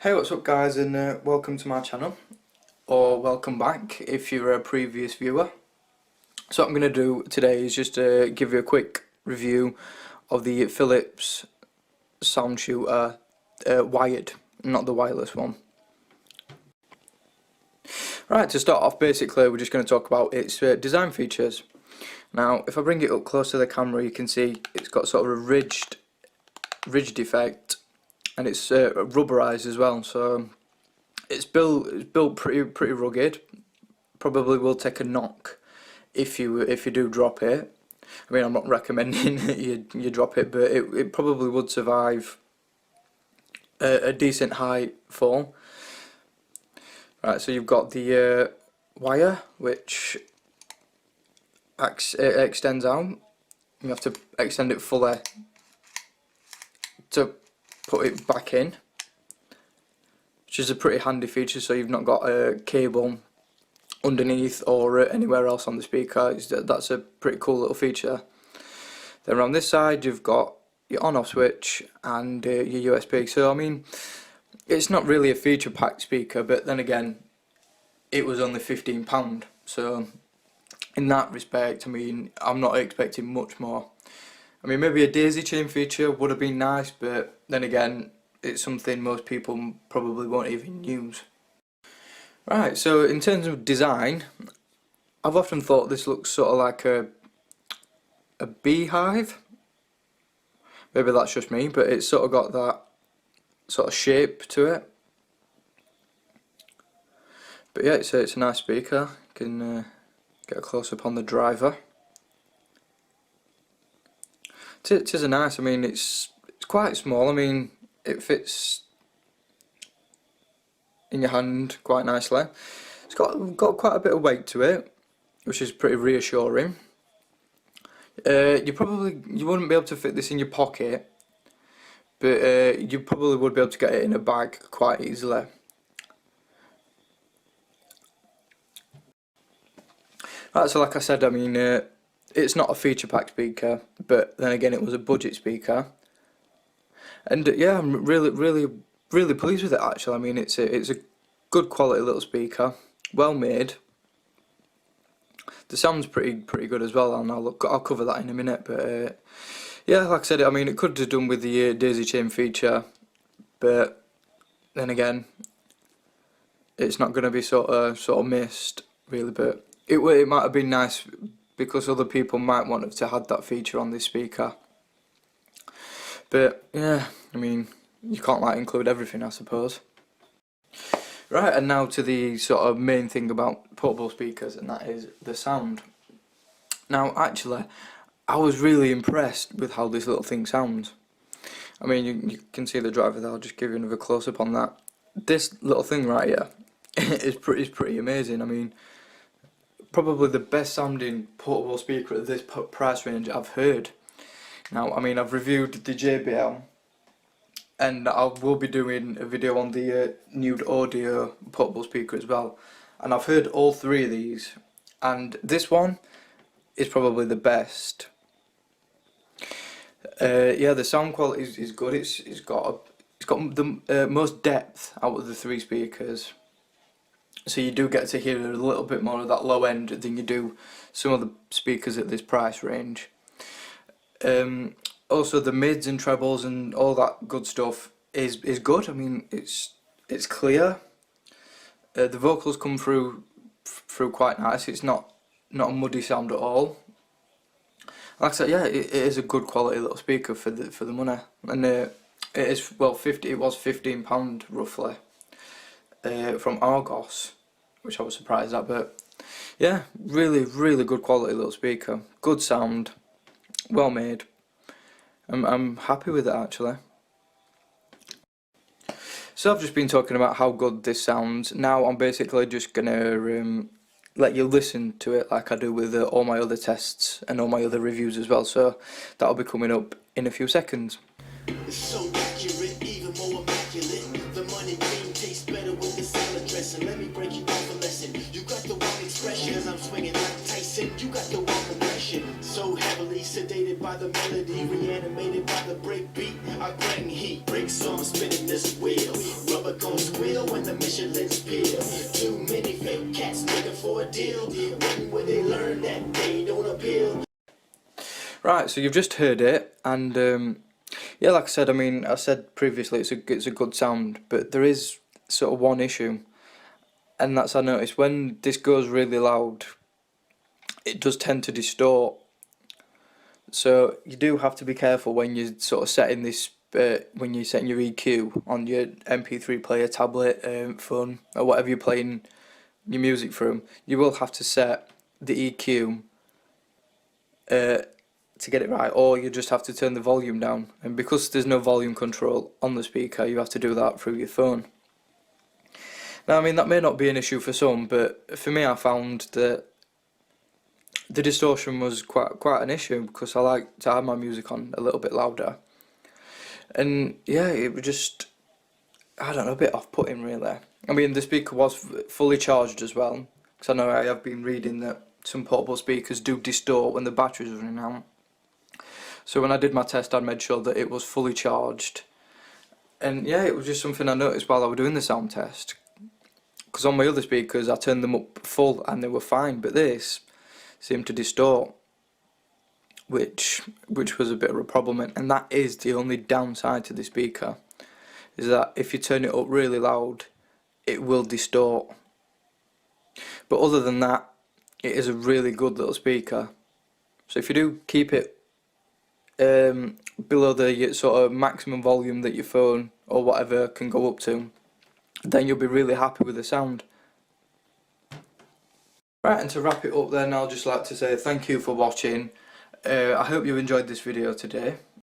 Hey, what's up guys, and welcome to my channel, or welcome back if you're a previous viewer. So what I'm going to do today is just give you a quick review of the Philips sound shooter wired, not the wireless one. Right, to start off, basically we're just going to talk about its design features. Now if I bring it up close to the camera, you can see it's got sort of a ridged effect, and it's rubberized as well, so it's built pretty rugged. Probably will take a knock if you do drop it. I mean, I'm not recommending that you drop it, but it probably would survive a decent height fall. Right, so you've got the wire which extends out. You have to extend it fully to put it back in, which is a pretty handy feature, so you've not got a cable underneath or anywhere else on the speaker. That's a pretty cool little feature. Then around this side you've got your on-off switch and your USB. So I mean, it's not really a feature packed speaker, but then again it was only £15, so in that respect, I mean, I'm not expecting much more. I mean, maybe a daisy chain feature would have been nice, but then again, it's something most people probably won't even use. Right, so in terms of design, I've often thought this looks sort of like a beehive. Maybe that's just me, but it's sort of got that sort of shape to it. But yeah, it's a nice speaker. You can get a close up on the driver. It is a nice. I mean, it's quite small. I mean, it fits in your hand quite nicely. It's got quite a bit of weight to it, which is pretty reassuring. You wouldn't be able to fit this in your pocket, but you probably would be able to get it in a bag quite easily. Right, so like I said, I mean, it's not a feature pack speaker, but then again it was a budget speaker, and yeah, I'm really pleased with it actually. I mean, it's a good quality little speaker, well made. The sound's pretty good as well, and I'll cover that in a minute. But yeah, like I said, I mean, it could have done with the daisy chain feature, but then again, it's not going to be sort of missed really. But it might have been nice, because other people might want to have that feature on this speaker. But yeah, I mean, you can't like include everything, I suppose. Right, and now to the sort of main thing about portable speakers, and that is the sound. Now actually, I was really impressed with how this little thing sounds. I mean, you can see the driver there. I'll just give you another close up on that. This little thing right here is pretty amazing. I mean, probably the best sounding portable speaker at this price range I've heard. Now, I mean, I've reviewed the JBL, and I will be doing a video on the Nude Audio portable speaker as well. And I've heard all three of these, and this one is probably the best. Yeah, the sound quality is good. It's got the most depth out of the three speakers. So you do get to hear a little bit more of that low end than you do some of the speakers at this price range. Also, the mids and trebles and all that good stuff is good. I mean, it's clear. The vocals come through quite nice. It's not a muddy sound at all. Like I said, yeah, it is a good quality little speaker for the money, and it is, well, it was £15 roughly. From Argos, which I was surprised at, but yeah, really good quality little speaker, good sound, well made. I'm happy with it actually. So I've just been talking about how good this sounds. Now I'm basically just gonna let you listen to it like I do with all my other tests and all my other reviews as well. So that'll be coming up in a few seconds. It's so accurate, even more immaculate. The money green tastes better with the salad dressing. Let me break you off a lesson. You got the wrong expression, as I'm swinging like Tyson. You got the wrong impression. So heavily sedated by the melody, reanimated by the break beat. I bring heat, breaks on spinning this wheel. Rubber gon' Cats looking for a deal. When they learn that they don't appeal. Right, so you've just heard it, and yeah, like I said, I mean, I said previously it's a good sound, but there is sort of one issue, and that's I noticed when this goes really loud, it does tend to distort. So you do have to be careful when you're sort of setting this, when you're setting your EQ on your MP3 player, tablet, phone, or whatever you're playing your music from. You will have to set the EQ to get it right, or you just have to turn the volume down. And because there's no volume control on the speaker, you have to do that through your phone. Now, I mean, that may not be an issue for some, but for me, I found that the distortion was quite an issue because I like to have my music on a little bit louder. And yeah, it was just, I don't know, a bit off-putting really. I mean, the speaker was fully charged as well, because I know I have been reading that some portable speakers do distort when the battery's running out. So when I did my test, I made sure that it was fully charged. And yeah, it was just something I noticed while I was doing the sound test. Because on my other speakers, I turned them up full and they were fine, but this seemed to distort, which was a bit of a problem. And that is the only downside to the speaker, is that if you turn it up really loud, it will distort. But other than that, it is a really good little speaker. So if you do keep it below the sort of maximum volume that your phone or whatever can go up to, then you'll be really happy with the sound. Right, and to wrap it up then, I'll just like to say thank you for watching. I hope you enjoyed this video today.